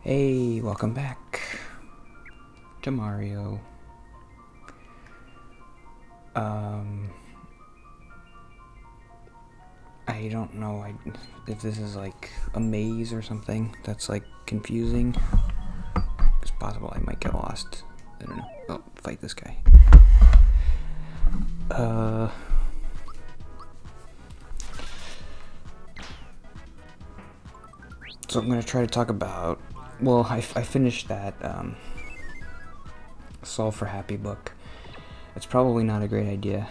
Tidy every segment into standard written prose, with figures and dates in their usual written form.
Hey, welcome back to Mario. I don't know if this is like a maze or something that's like confusing. It's possible I might get lost. I don't know. Oh, fight this guy. So I'm gonna try to talk about, well, I finished that Solve for Happy book. It's probably not a great idea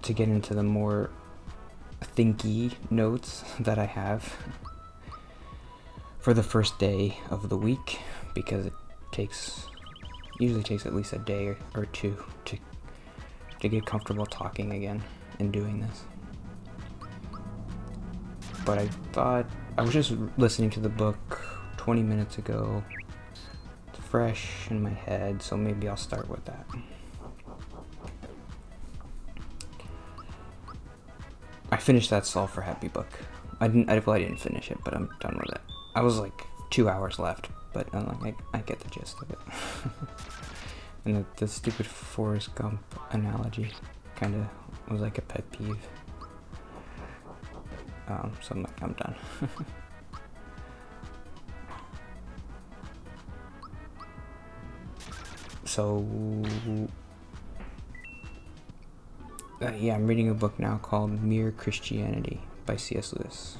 to get into the more thinky notes that I have for the first day of the week, because it usually takes at least a day or two to get comfortable talking again and doing this. But I thought, I was just listening to the book 20 minutes ago. It's fresh in my head, so maybe I'll start with that. I finished that Solve for Happy book. I didn't finish it, but I'm done with it. I was like 2 hours left, but I get the gist of it. And the stupid Forrest Gump analogy kind of was like a pet peeve. So I'm like, I'm done. So, yeah, I'm reading a book now called Mere Christianity by C.S. Lewis.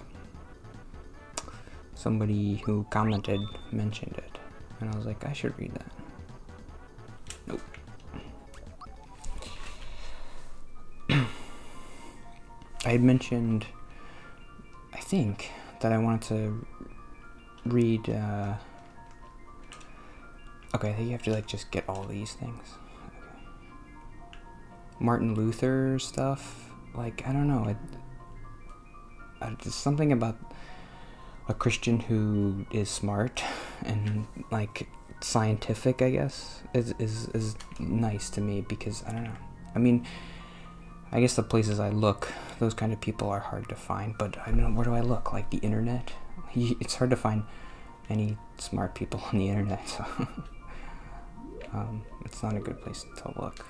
Somebody who commented mentioned it, and I was like, I should read that. Nope. I had mentioned, I think, that I wanted to read, okay, I think you have to like just get all these things. Okay. Martin Luther stuff, like, I don't know, there's something about a Christian who is smart and like scientific, I guess, is nice to me, because I don't know. I mean, I guess the places I look, those kind of people are hard to find, but I don't know, where do I look? Like the internet? It's hard to find any smart people on the internet, so it's not a good place to look.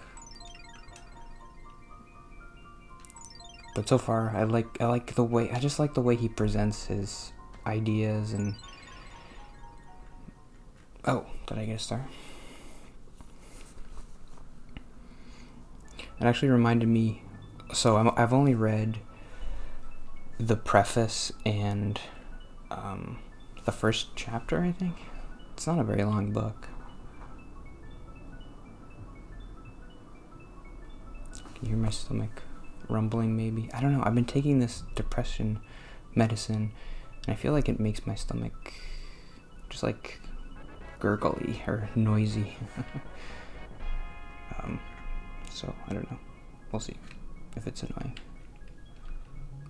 But so far, I like the way, I just like the way he presents his ideas. And oh, did I get a star? It actually reminded me, so I've only read the preface and the first chapter, I think. It's not a very long book. Can you hear my stomach rumbling maybe? I don't know, I've been taking this depression medicine, and I feel like it makes my stomach just like gurgly or noisy. So I don't know, we'll see if it's annoying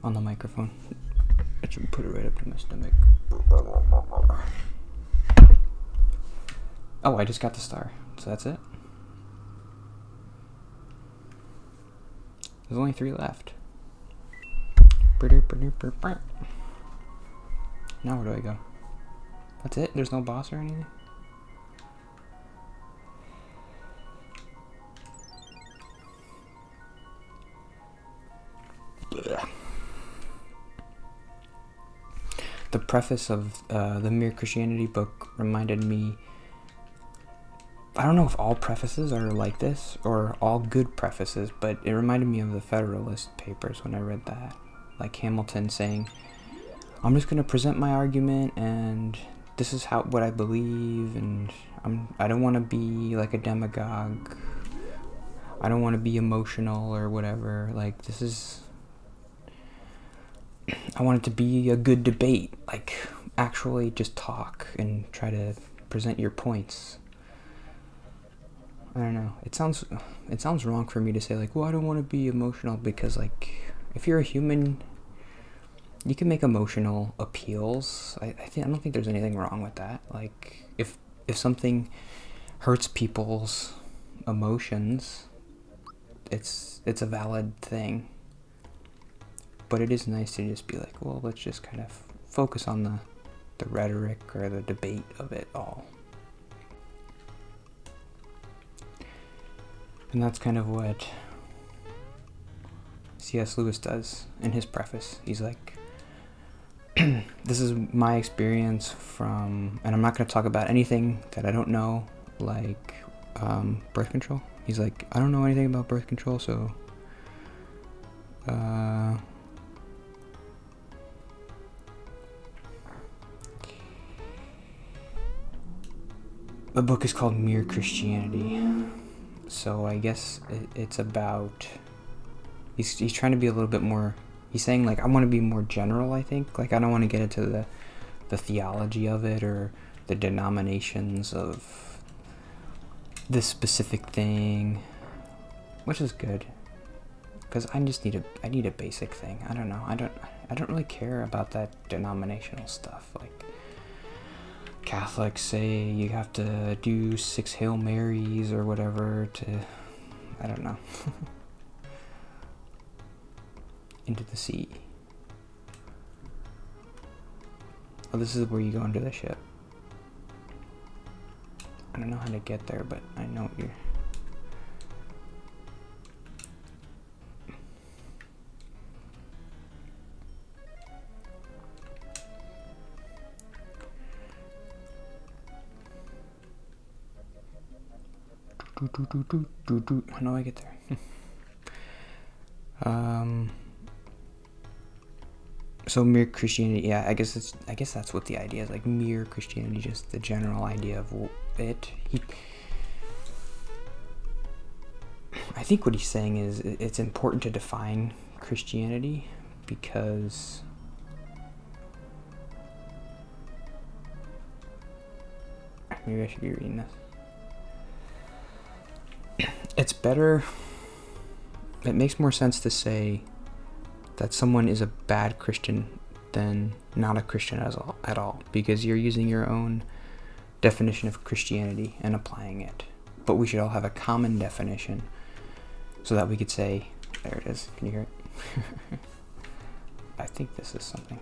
on the microphone. I should put it right up to my stomach. Oh, I just got the star, so that's it. There's only 3 left. Now where do I go? That's it? There's no boss or anything? Blech. The preface of the Mere Christianity book reminded me, I don't know if all prefaces are like this, or all good prefaces, but it reminded me of the Federalist Papers when I read that. Like Hamilton saying, I'm just going to present my argument, and this is what I believe, and I don't want to be like a demagogue. I don't want to be emotional or whatever. Like, this is, I want it to be a good debate. Like, actually just talk and try to present your points. I don't know. It sounds wrong for me to say like, well, I don't want to be emotional, because like, if you're a human, you can make emotional appeals. I don't think there's anything wrong with that. Like, if something hurts people's emotions, it's a valid thing. But it is nice to just be like, well, let's just kind of focus on the rhetoric or the debate of it all. And that's kind of what C.S. Lewis does in his preface. He's like, this is my experience from, and I'm not going to talk about anything that I don't know, like birth control. He's like, I don't know anything about birth control, so the book is called Mere Christianity. So I guess it's about, he's trying to be a little bit more, he's saying like, I want to be more general, I think. Like, I don't want to get into the theology of it or the denominations of this specific thing, which is good. Because I need a basic thing. I don't know. I don't really care about that denominational stuff. Like, Catholics say you have to do 6 Hail Marys or whatever to, I don't know, into the sea. Oh, this is where you go into the ship. I don't know how to get there, but I know you're... How do I get there? So mere Christianity, yeah, I guess that's what the idea is, like mere Christianity, just the general idea of it. I think what he's saying is it's important to define Christianity because maybe I should be reading this. It's better, it makes more sense to say that someone is a bad Christian than not a Christian at all, because you're using your own definition of Christianity and applying it. But we should all have a common definition so that we could say, there it is, can you hear it? I think this is something.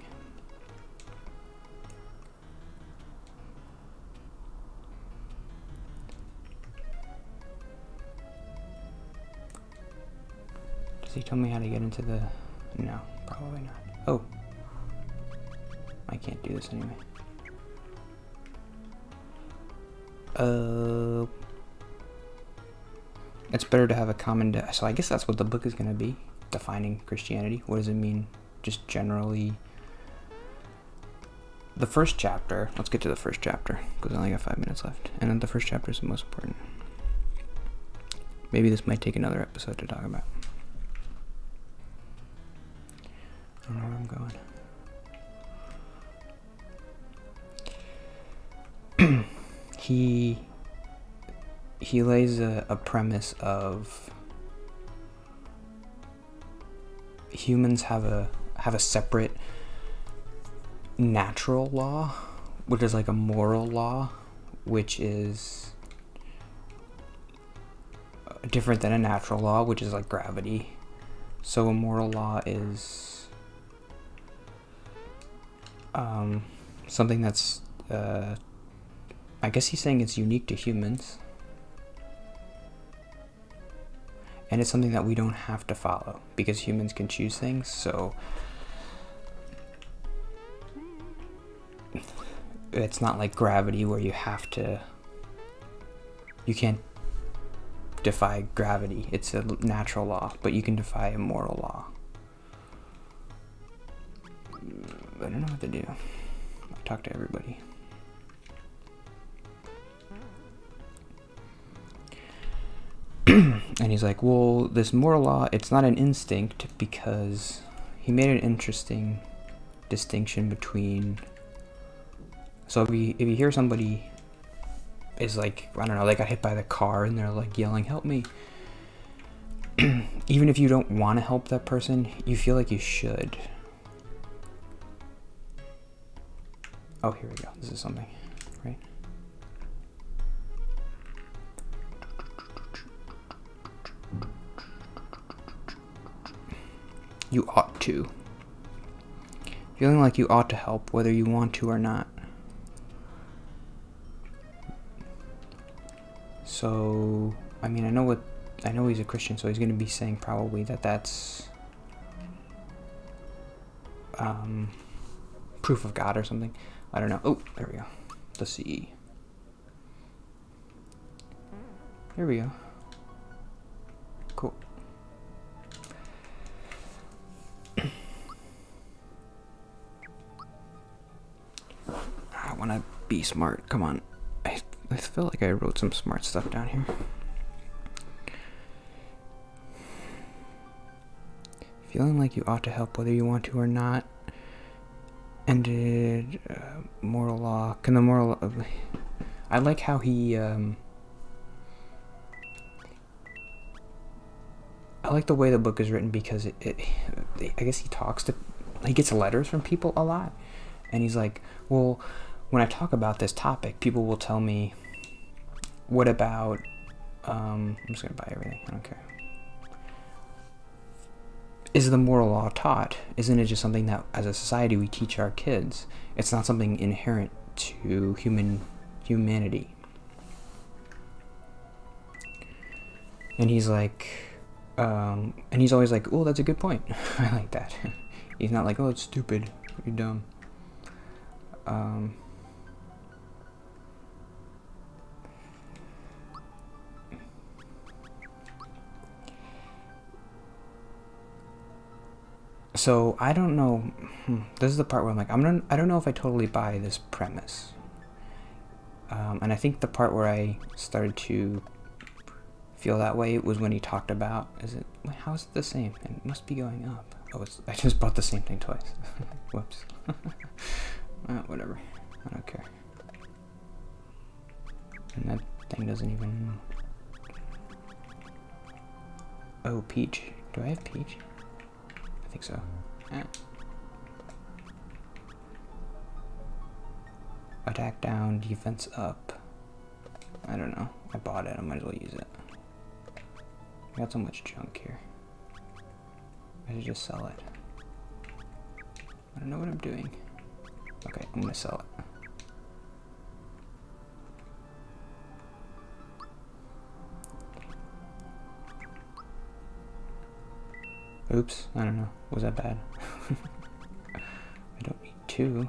Does he tell me how to get into the... No, probably not. Oh. I can't do this anyway. It's better to have a common... So I guess that's what the book is going to be. Defining Christianity. What does it mean? Just generally... The first chapter... Let's get to the first chapter, because I only got 5 minutes left. And then the first chapter is the most important. Maybe this might take another episode to talk about. I don't know where I'm going. He lays a premise of humans have a separate natural law, which is like a moral law, which is different than a natural law, which is like gravity. So a moral law is something that's, I guess he's saying it's unique to humans. And it's something that we don't have to follow because humans can choose things, so it's not like gravity where you can't defy gravity. It's a natural law, but you can defy a moral law. I don't know what to do. I talk to everybody. And he's like, well, this moral law, it's not an instinct, because he made an interesting distinction between... So if you hear somebody is like, I don't know, they got hit by the car and they're like yelling, help me. Even if you don't want to help that person, you feel like you should. Oh, here we go. This is something, right? You ought to. Feeling like you ought to help, whether you want to or not. So, I mean, I know he's a Christian, so he's going to be saying probably that that's proof of God or something. I don't know. Oh, there we go. The sea. Here we go. Cool. I want to be smart. Come on. I feel like I wrote some smart stuff down here. Feeling like you ought to help whether you want to or not. Ended moral law. Can the moral... I like how he... I like the way the book is written because I guess he gets letters from people a lot. And he's like, well, when I talk about this topic, people will tell me, what about... I'm just going to buy everything. I don't care. Is the moral law taught? Isn't it just something that, as a society, we teach our kids? It's not something inherent to humanity. And he's like, and he's always like, oh, that's a good point. I like that. He's not like, oh, it's stupid, you're dumb. So I don't know. This is the part where I'm like, I don't know if I totally buy this premise. And I think the part where I started to feel that way was when he talked about, how is it the same? It must be going up. Oh, I just bought the same thing twice. Whoops. Whatever. I don't care. And that thing doesn't even... Oh, peach. Do I have peach? I think so. Attack down, defense up. I don't know. I bought it. I might as well use it. I got so much junk here. I should just sell it. I don't know what I'm doing. Okay, I'm gonna sell it. Oops, I don't know. Was that bad? I don't need 2.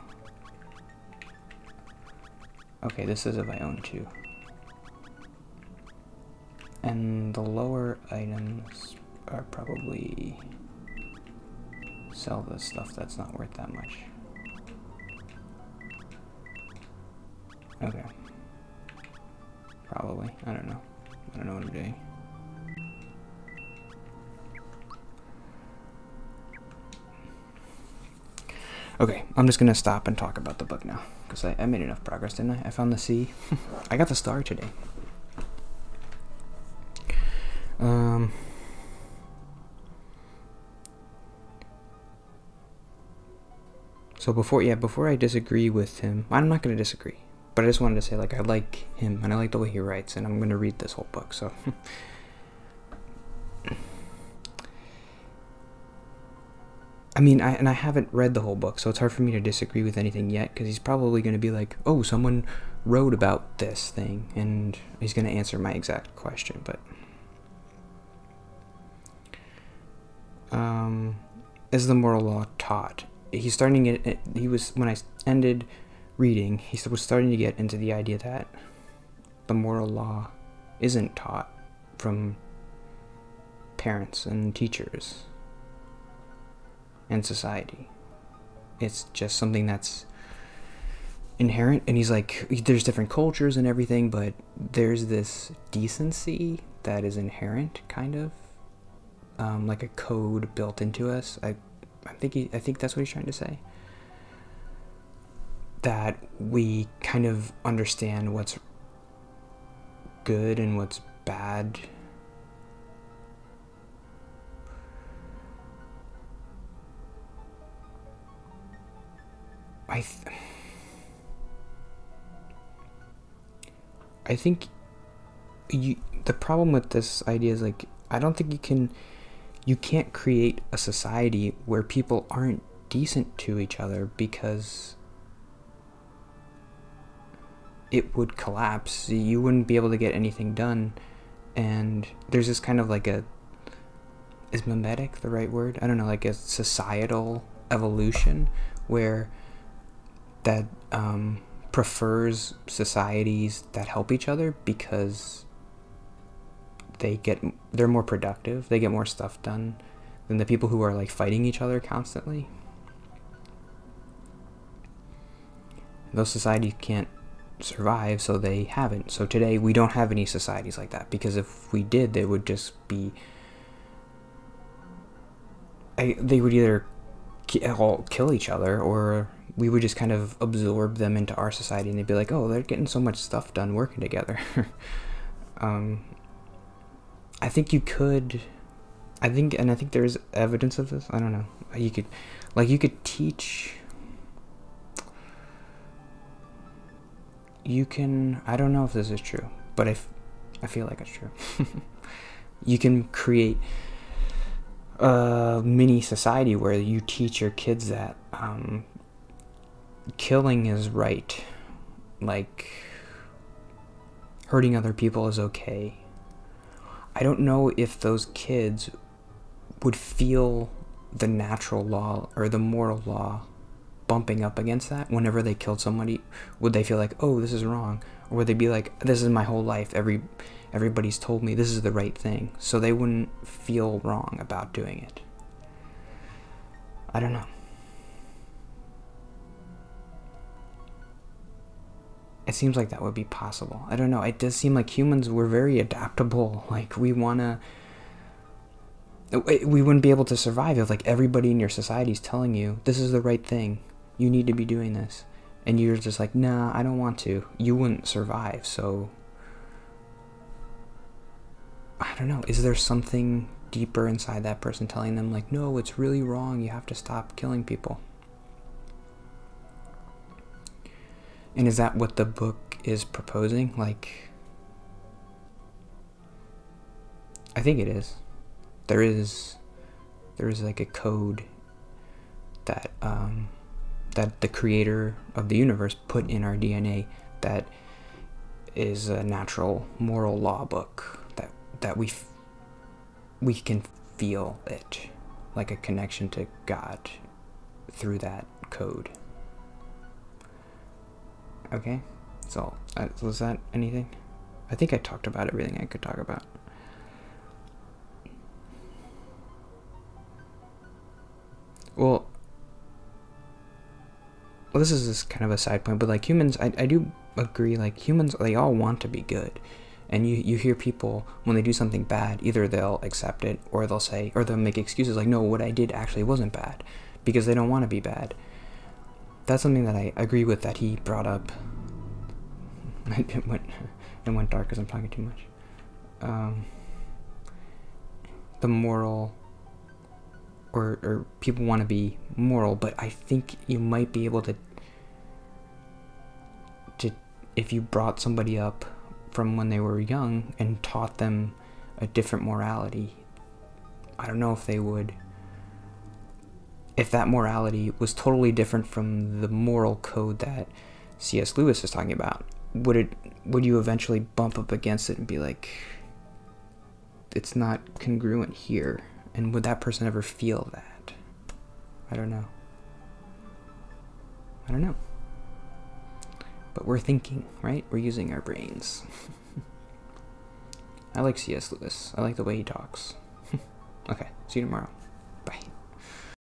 Okay, this is if I own 2. And the lower items are probably sell the stuff that's not worth that much. Okay. Probably. I don't know. I don't know what I'm doing. Okay, I'm just gonna stop and talk about the book now, because I made enough progress, didn't I? I found the sea. I got the star today. So before I disagree with him, I'm not gonna disagree, but I just wanted to say, like, I like him, and I like the way he writes, and I'm gonna read this whole book, so... I mean, I haven't read the whole book, so it's hard for me to disagree with anything yet, because he's probably going to be like, oh, someone wrote about this thing, and he's going to answer my exact question, but... is the moral law taught? He's starting it, when I ended reading, he was starting to get into the idea that the moral law isn't taught from parents and teachers and society. It's just something that's inherent, and he's like, there's different cultures and everything, but there's this decency that is inherent, kind of, like a code built into us. I think that's what he's trying to say, that we kind of understand what's good and what's bad. I think the problem with this idea is, like, I don't think you can't create a society where people aren't decent to each other, because it would collapse. You wouldn't be able to get anything done. And there's this kind of like a, is mimetic the right word? I don't know, like a societal evolution where that prefers societies that help each other because they're more productive, they get more stuff done than the people who are like fighting each other constantly. Those societies can't survive, so they haven't. So today we don't have any societies like that, because if we did, they would just be, they would either all kill each other, or we would just kind of absorb them into our society, and they'd be like, oh, they're getting so much stuff done working together. I think you could, I think there's evidence of this. I don't know. You could teach, you can, I don't know if this is true, but I feel like it's true. You can create a mini society where you teach your kids that killing is right, like hurting other people is okay. I don't know if those kids would feel the natural law or the moral law bumping up against that whenever they killed somebody. Would they feel like, oh, this is wrong? Or would they be like, this is my whole life, everybody's told me this is the right thing, so they wouldn't feel wrong about doing it? I don't know. It seems like that would be possible. I don't know. It does seem like humans were very adaptable. Like, we wouldn't be able to survive if like everybody in your society is telling you this is the right thing, you need to be doing this, and you're just like, nah, I don't want to. You wouldn't survive. So I don't know. Is there something deeper inside that person telling them like, no, it's really wrong, you have to stop killing people? And is that what the book is proposing? Like, I think it is. There is like a code that that the creator of the universe put in our DNA that is a natural moral law book that we can feel it, like a connection to God through that code. Okay, so was that anything? I think I talked about everything I could talk about. Well, this is just kind of a side point, but like humans, I do agree, like humans, they all want to be good. And you hear people, when they do something bad, either they'll accept it, or they'll say, or they'll make excuses like, no, what I did actually wasn't bad, because they don't want to be bad. That's something that I agree with, that he brought up. It went dark because I'm talking too much. The moral, or people want to be moral, but I think you might be able to if you brought somebody up from when they were young and taught them a different morality, I don't know if they would, if that morality was totally different from the moral code that C.S. Lewis is talking about, would you eventually bump up against it and be like, it's not congruent here? And would that person ever feel that? I don't know. I don't know. But we're thinking, right? We're using our brains. I like C.S. Lewis. I like the way he talks. Okay, see you tomorrow.